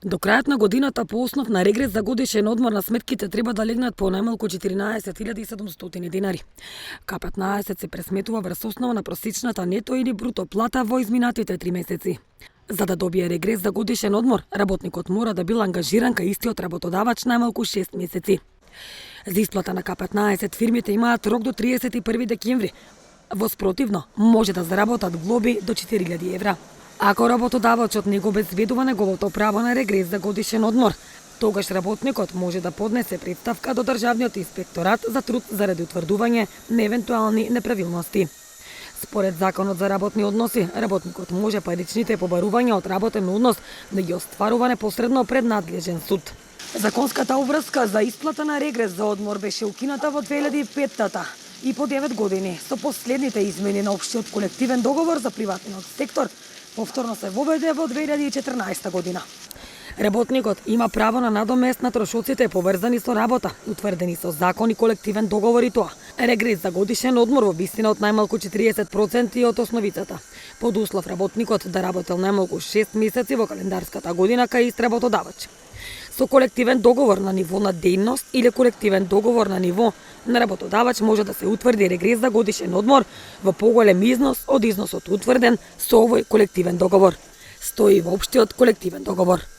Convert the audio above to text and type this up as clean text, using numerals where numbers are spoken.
До крајот на годината по основ на регрес за годишен одмор на сметките треба да легнат по најмалку 14.700 денари. К15 се пресметува врз основа на просечната нето или бруто плата во изминатите 3 месеци. За да добие регрес за годишен одмор, работникот мора да бил ангажиран кај истиот работодавач најмалку 6 месеци. За исплата на К15 фирмите имаат рок до 31 декември. Во спротивно, може да заработат глоби до 4.000 евра. Ако работодавачот не го обезбедува неговото право на регрес за годишен одмор, тогаш работникот може да поднесе представка до Државниот инспекторат за труд заради утврдување на евентуални неправилности. Според Законот за работни односи, работникот може паричните побарувања од работен однос да ги остварува непосредно пред надлежен суд. Законската обврска за исплата на регрес за одмор беше укината во 2005-та и по 9 години со последните измени на општиот колективен договор за приватниот сектор повторно се воведе во 2014 година. Работникот има право на надомест на трошоците поврзани со работа, утврдени со закон и колективен договор и тоа. Регрес за годишен одмор во висина од најмалку 40% од основицата, под услов работникот да работел најмалку 6 месеци во календарската година кај ист работодавач. Со колективен договор на ниво на дејност или колективен договор на ниво на работодавач може да се утврди регрес за годишен одмор во поголем износ од износот утврден со овој колективен договор. Стои во општиот колективен договор.